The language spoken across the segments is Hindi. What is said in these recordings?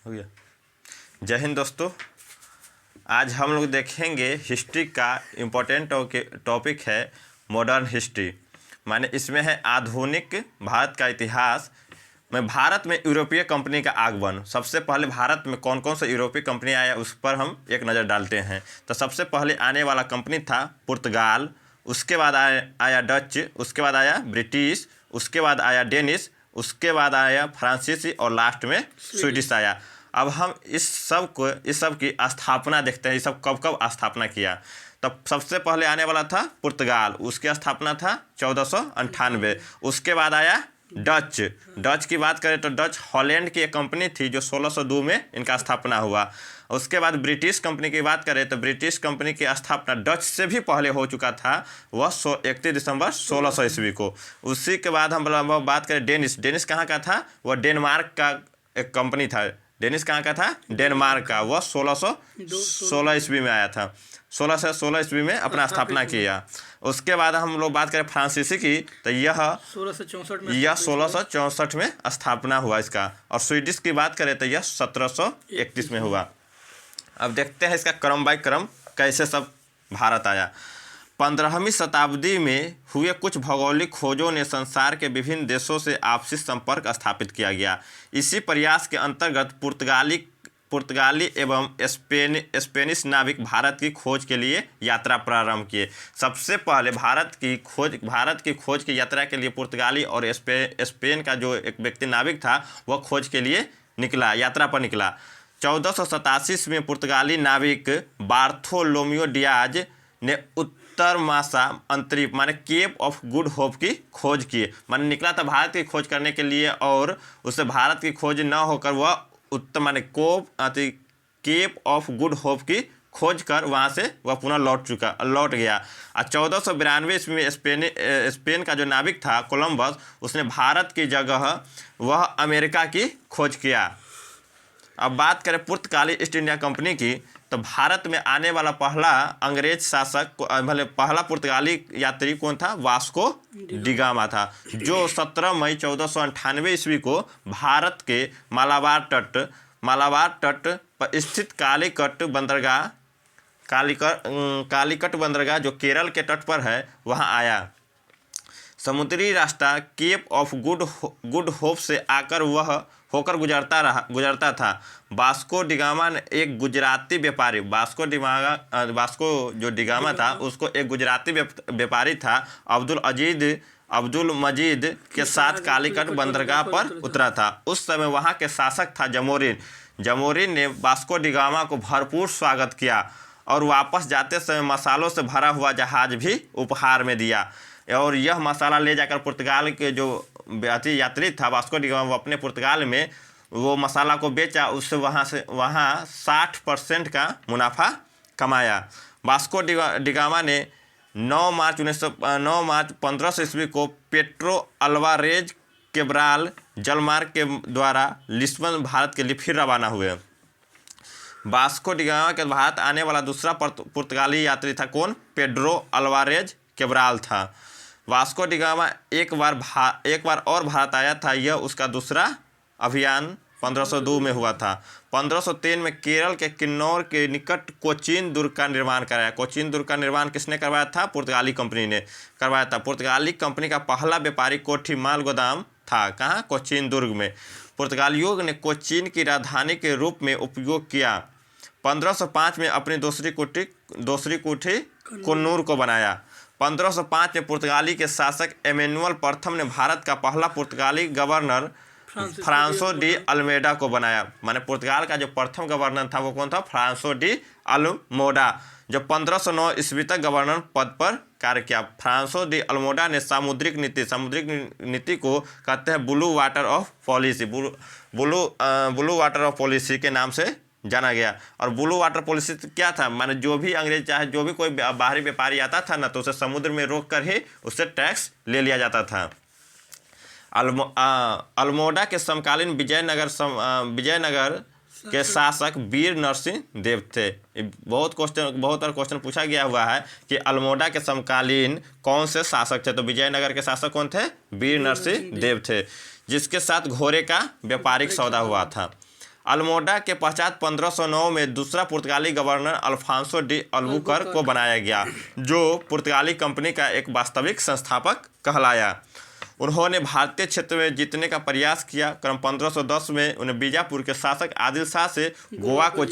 हो गया। जय हिंद दोस्तों, आज हम लोग देखेंगे हिस्ट्री का इम्पोर्टेंट टॉपिक है मॉडर्न हिस्ट्री। माने इसमें है आधुनिक भारत का इतिहास में भारत में यूरोपीय कंपनी का आगमन। सबसे पहले भारत में कौन कौन सा यूरोपीय कंपनी आया उस पर हम एक नज़र डालते हैं। तो सबसे पहले आने वाला कंपनी था पुर्तगाल, उसके बाद आया डच, उसके बाद आया ब्रिटिश, उसके बाद आया डेनिश, उसके बाद आया फ्रांसीसी और लास्ट में स्वीडिश आया। अब हम इस सब की स्थापना देखते हैं। ये सब कब कब स्थापना किया। तब सबसे पहले आने वाला था पुर्तगाल, उसकी स्थापना था 1498। उसके बाद आया डच की बात करें तो डच हॉलैंड की एक कंपनी थी जो 1602 में इनका स्थापना हुआ। उसके बाद ब्रिटिश कंपनी की बात करें तो ब्रिटिश कंपनी की स्थापना डच से भी पहले हो चुका था, वह 31 दिसंबर 1600 ईस्वी को। उसी के बाद हम बात करें डेनिश कहाँ का था? वह डेनमार्क का एक कंपनी था। डेनिश कहाँ का था? डेनमार्क का। वह 1616 ईस्वी में आया था, 16 से 16 ईस्वी में अपना स्थापना किया। उसके बाद हम लोग बात करें फ्रांसीसी की तो यह 1664 में स्थापना हुआ इसका। और स्वीडिश की बात करें तो यह 1731 में हुआ। अब देखते हैं इसका क्रम बाय क्रम कैसे सब भारत आया। 15वीं शताब्दी में हुए कुछ भौगोलिक खोजों ने संसार के विभिन्न देशों से आपसी संपर्क स्थापित किया गया। इसी प्रयास के अंतर्गत पुर्तगाली एवं स्पेनिश नाविक भारत की खोज के लिए यात्रा प्रारंभ किए। सबसे पहले भारत की खोज की यात्रा के लिए पुर्तगाली और स्पेन का जो एक व्यक्ति नाविक था वह खोज के लिए यात्रा पर निकला। 1487 में पुर्तगाली नाविक बार्थोलोमियो डियाज ने उत्तर मासा अंतरिक्ष माने केप ऑफ गुड होप की खोज की। माने निकला था भारत की खोज करने के लिए और उससे भारत की खोज न होकर वह उत्तर माने केप ऑफ गुड होप की खोज कर वहाँ से वह पुनः लौट गया। और 1492 ईस्वी में स्पेन का जो नाविक था कोलंबस, उसने भारत की जगह वह अमेरिका की खोज किया। अब बात करें पुर्तगाली ईस्ट इंडिया कंपनी की तो भारत में आने वाला पहला अंग्रेज शासक पहला पुर्तगाली यात्री कौन था? वास्को डिगामा था, जो 17 मई 1498 ईस्वी को भारत के मालाबार तट पर स्थित कालीकट बंदरगाह जो केरल के तट पर है वहां आया। समुद्री रास्ता केप ऑफ गुड होप से आकर वह होकर गुजरता था। वास्को डिगामा ने एक गुजराती व्यापारी वास्को जो डिगामा था उसको एक गुजराती व्यापारी था अब्दुल मजीद के साथ कालीकट बंदरगाह पर उतरा था। उस समय वहां के शासक था जमोरिन ने वास्को डिगामा को भरपूर स्वागत किया और वापस जाते समय मसालों से भरा हुआ जहाज भी उपहार में दिया। और यह मसाला ले जाकर पुर्तगाल के जो यात्री था वास्को डिगामा, वो अपने पुर्तगाल में वो मसाला को बेचा, उससे वहाँ 60% का मुनाफा कमाया। वास्को डिगामा ने 9 मार्च 1500 ईस्वी को पेट्रो अल्वारेज केब्राल जलमार्ग के द्वारा लिस्बन भारत के लिए फिर रवाना हुए। वास्को डिगामा के भारत आने वाला दूसरा पुर्तगाली यात्री था कौन? पेड्रो अल्वारेज केब्राल था। वास्को डिगामा एक बार और भारत आया था, यह उसका दूसरा अभियान 1502 में हुआ था। 1503 में केरल के किन्नौर के निकट कोचीन दुर्ग का निर्माण कराया। कोचीन दुर्ग का निर्माण किसने करवाया था? पुर्तगाली कंपनी ने करवाया था। पुर्तगाली कंपनी का पहला व्यापारिक कोठी माल गोदाम था कहाँ? कोचीन दुर्ग में। पुर्तगालियों ने कोचीन की राजधानी के रूप में उपयोग किया। 1505 में अपनी दूसरी कोठी कन्नूर को बनाया। 1505 में पुर्तगाली के शासक एमेनुअल प्रथम ने भारत का पहला पुर्तगाली गवर्नर फ्रांसो डी अल्मेडा को बनाया। माने पुर्तगाल का जो प्रथम गवर्नर था वो कौन था? फ्रांसो डी अल्मोडा, जो 1509 ईस्वी तक गवर्नर पद पर कार्य किया। फ्रांसो डी अल्मोडा ने सामुद्रिक नीति को कहते हैं ब्लू वाटर ऑफ पॉलिसी के नाम से जाना गया। और ब्लू वाटर पॉलिसी क्या था? माने जो भी अंग्रेज चाहे जो भी कोई बाहरी व्यापारी आता था ना तो उसे समुद्र में रोक कर ही उससे टैक्स ले लिया जाता था। अल्मोडा के समकालीन विजयनगर के शासक वीर नरसिंह देव थे। बहुत और क्वेश्चन पूछा गया हुआ है कि अल्मोडा के समकालीन कौन से शासक थे? तो विजयनगर के शासक कौन थे? वीर नरसिंह देव थे, जिसके साथ घोड़े का व्यापारिक सौदा हुआ था। अल्मोडा के पश्चात 1509 में दूसरा पुर्तगाली गवर्नर अल्फांसो डी अल्बुकर्क को बनाया गया, जो पुर्तगाली कंपनी का एक वास्तविक संस्थापक कहलाया। उन्होंने भारतीय क्षेत्र में जीतने का प्रयास किया। क्रम 1510 में उन्हें बीजापुर के शासक आदिल शाह से गोवा को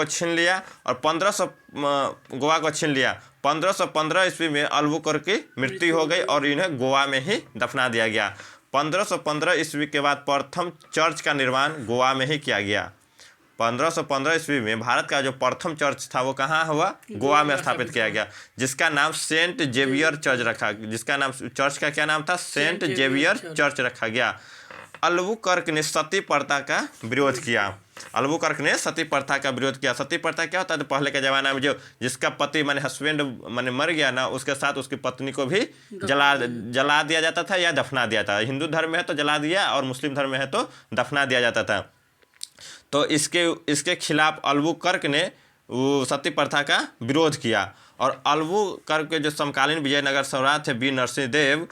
छीन लिया और 1515 ईस्वी में अल्बुकर्क की मृत्यु हो गई और इन्हें गोवा में ही दफना दिया गया। 1515 ईस्वी के बाद प्रथम चर्च का निर्माण गोवा में ही किया गया। 1515 ईस्वी में भारत का जो प्रथम चर्च था वो कहाँ हुआ? गोवा में स्थापित किया गया, जिसका नाम सेंट जेवियर चर्च रखा, जिसका नाम चर्च का क्या नाम था? सेंट जेवियर चर्च रखा गया। अल्बुकर्क ने सती प्रथा का विरोध किया। अल्बुकर्क ने सती प्रथा का विरोध किया। सती प्रथा क्या होता है? तो पहले के ज़माना में जो जिसका पति माने हस्बैंड माने मर गया ना, उसके साथ उसकी पत्नी को भी जला दिया जाता था या दफना दिया था। हिंदू धर्म में है तो जला दिया और मुस्लिम धर्म में है तो दफना दिया जाता था। तो इसके खिलाफ अल्बुकर्क ने वो सती प्रथा का विरोध किया। और अल्बुकर्क के जो समकालीन विजयनगर सम्राट थे वीर नरसिंह देव,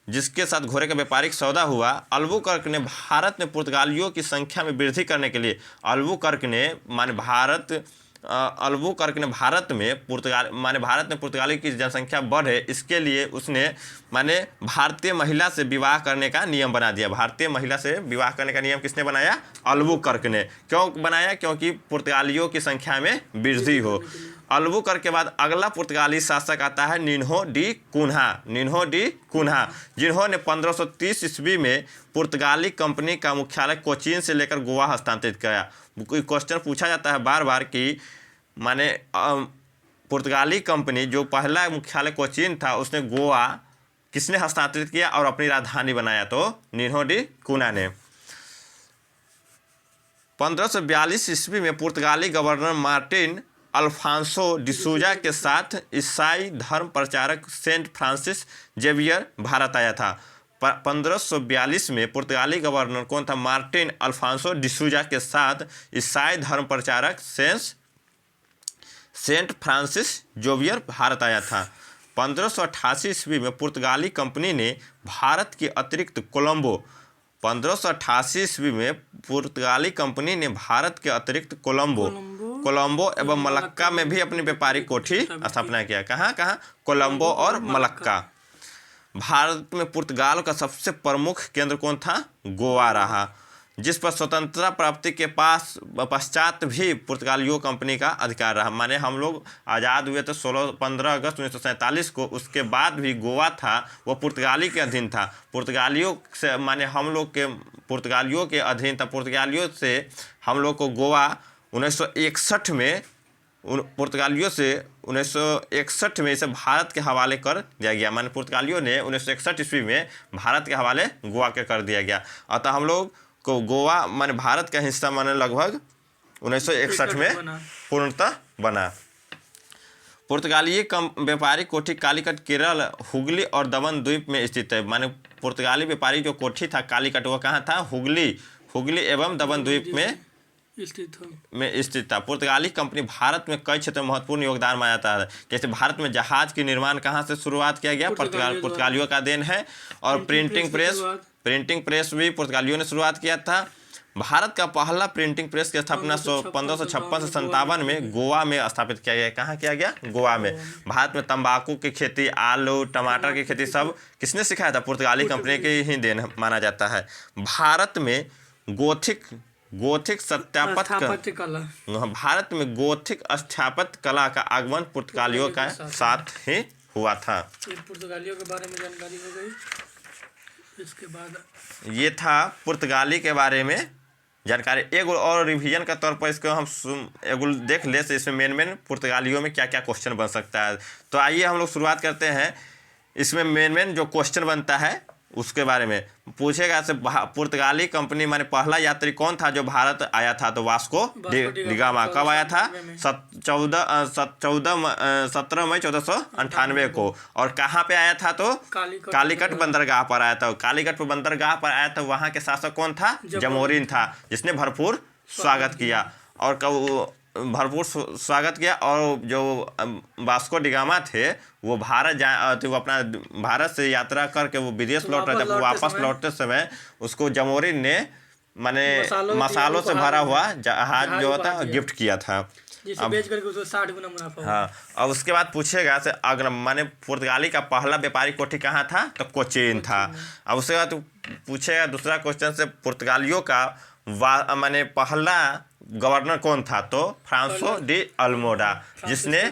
जिसके साथ घोड़े का व्यापारिक सौदा हुआ, अल्बुकर्क ने भारत में पुर्तगालियों की संख्या में वृद्धि करने के लिए अल्बुकर्क ने भारत में पुर्तगाली की जनसंख्या बढ़े, इसके लिए उसने भारतीय महिला से विवाह करने का नियम बना दिया। भारतीय महिला से विवाह करने का नियम किसने बनाया? अल्बुकर्क ने। क्यों बनाया? क्योंकि पुर्तगालियों की संख्या में वृद्धि हो। अल्बुकर्क के बाद अगला पुर्तगाली शासक आता है नीन्हो डी कुन्हा, जिन्होंने 1530 ईस्वी में पुर्तगाली कंपनी का मुख्यालय कोचीन से लेकर गोवा हस्तांतरित किया। कोई क्वेश्चन पूछा जाता है बार बार कि पुर्तगाली कंपनी जो पहला मुख्यालय कोचीन था, उसने गोवा किसने हस्तांतरित किया और अपनी राजधानी बनाया? तो नीन्हो डी कुन्हा ने। 1542 ईस्वी में पुर्तगाली गवर्नर मार्टिन अल्फांसो डिसूजा के साथ ईसाई धर्म प्रचारक सेंट फ्रांसिस जेवियर भारत आया था। 1542 में पुर्तगाली गवर्नर कौन था? मार्टिन अल्फांसो डिसूजा के साथ ईसाई धर्म प्रचारक सेंट फ्रांसिस जेवियर भारत आया था। 1588 ईस्वी में पुर्तगाली कंपनी ने भारत के अतिरिक्त कोलंबो 1588 ईस्वी में पुर्तगाली कंपनी ने भारत के अतिरिक्त कोलंबो एवं मलक्का में भी अपनी व्यापारिक कोठी स्थापना किया। कहाँ? कोलंबो और मलक्का। भारत में पुर्तगाल का सबसे प्रमुख केंद्र कौन था? गोवा रहा, जिस पर स्वतंत्रता प्राप्ति के पश्चात भी पुर्तगालियों कंपनी का अधिकार रहा। माने हम लोग आज़ाद हुए तो 15 अगस्त 1947 को, उसके बाद भी गोवा था वो पुर्तगाली के अधीन था। पुर्तगालियों से हम लोग के पुर्तगालियों के अधीन था। पुर्तगालियों से हम लोग को गोवा 1961 में पुर्तगालियों से 1961 में इसे भारत के हवाले कर दिया गया। माने पुर्तगालियों ने 1961 ईस्वी में भारत के हवाले गोवा के कर दिया गया। अतः हम लोग को गोवा भारत का हिस्सा लगभग 1961 में पूर्णतः बना। पुर्तगाली व्यापारिक कोठी कालीकट केरल, हुगली और दमन द्वीप में स्थित है। पुर्तगाली व्यापारी जो कोठी था कालीकट, वो कहाँ था? हुगली एवं दमन द्वीप में स्थित था। पुर्तगाली कंपनी भारत में कई क्षेत्रों में महत्वपूर्ण योगदान माना जाता है। जैसे भारत में जहाज के निर्माण कहाँ से शुरुआत किया गया? पुर्तगालियों का देन है। और प्रिंटिंग प्रेस भी पुर्तगालियों ने शुरुआत किया था। भारत का पहला प्रिंटिंग प्रेस की स्थापना 1556 से 57 में गोवा में स्थापित किया गया। कहाँ किया गया? गोवा में। भारत में तंबाकू की खेती, आलू, टमाटर की खेती सब किसने सिखाया था? पुर्तगाली कंपनी के ही देन माना जाता है। भारत में गोथिक स्थापत्य कला का आगमन पुर्तगालियों का साथ ही हुआ था। पुर्तगालियों के बारे में जानकारी हो गई। इसके बाद ये था पुर्तगाली के बारे में जानकारी। एक और रिवीजन का तौर पर इसको हम एगो देख ले तो इसमें मेन पुर्तगालियों में क्या क्या क्वेश्चन बन सकता है। तो आइए हम लोग शुरुआत करते हैं। इसमें मेन जो क्वेश्चन बनता है उसके बारे में पूछेगा। से पुर्तगाली कंपनी पहला यात्री कौन था जो भारत आया था? तो वास्को डी गामा। कब आया था? 17 मई 1498 को। और कहाँ पे आया था? तो कालीकट बंदरगाह पर आया था। कालीकट बंदरगाह पर आया था। वहाँ के शासक कौन था? जमोरिन था, जिसने भरपूर स्वागत किया। और और जो वास्को डी गामा थे वो वो अपना भारत से यात्रा करके वो विदेश लौट रहे थे। वापस लौटते समय उसको जमोरिन ने माने मसालों मसालों से भरा हुआ जहाज जो होता है उपहार गिफ्ट किया था। जिसे बेच करके उसको 60 गुना मुनाफा हुआ। हाँ, और उसके बाद पूछेगा से अगर माने पुर्तगाली का पहला व्यापारी कोठी कहाँ था, तो कोचीन था। अब उसके बाद पूछेगा दूसरा क्वेश्चन से पुर्तगालियों का माने पहला गवर्नर कौन था, तो फ्रांसो डी अल्मोडा, जिसने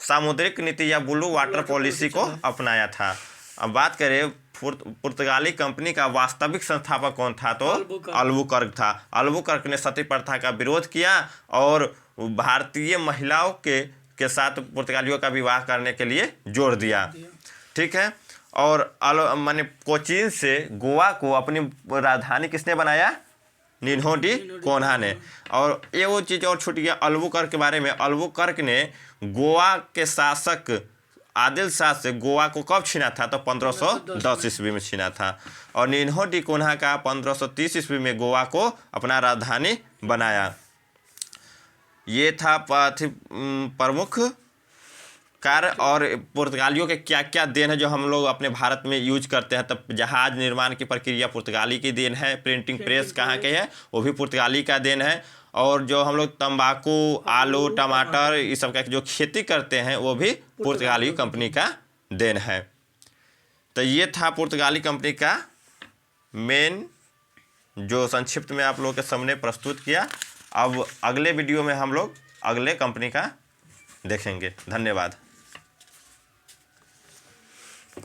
सामुद्रिक नीति या ब्लू वाटर पॉलिसी को अपनाया था। अब बात करें पुर्तगाली कंपनी का वास्तविक संस्थापक कौन था, तो अल्बुकर्क था। अल्बुकर्क ने सती प्रथा का विरोध किया और भारतीय महिलाओं के साथ पुर्तगालियों का विवाह करने के लिए जोर दिया। ठीक है, और माने कोचीन से गोवा को अपनी राजधानी किसने बनाया, निन्हो डी कोन्हा ने। और ये वो चीज़ और छूट गया अल्बुकर्क के बारे में। अल्बुकर्क ने गोवा के शासक आदिल शाह से गोवा को कब छीना था, तो 1510 ईस्वी में छीना था। और निन्हो डी कोन्हा का 1530 ईस्वी में गोवा को अपना राजधानी बनाया। ये था प्रमुख कार्य और पुर्तगालियों के क्या क्या देन है जो हम लोग अपने भारत में यूज करते हैं। तब जहाज निर्माण की प्रक्रिया पुर्तगाली की देन है। प्रिंटिंग प्रेस कहाँ के है, वो भी पुर्तगाली का देन है। और जो हम लोग तंबाकू, आलू, टमाटर इस सब का जो खेती करते हैं वो भी पुर्तगाली कंपनी का देन है। तो ये था पुर्तगाली कंपनी का मेन जो संक्षिप्त में आप लोगों के सामने प्रस्तुत किया। अब अगले वीडियो में हम लोग अगले कंपनी का देखेंगे। धन्यवाद।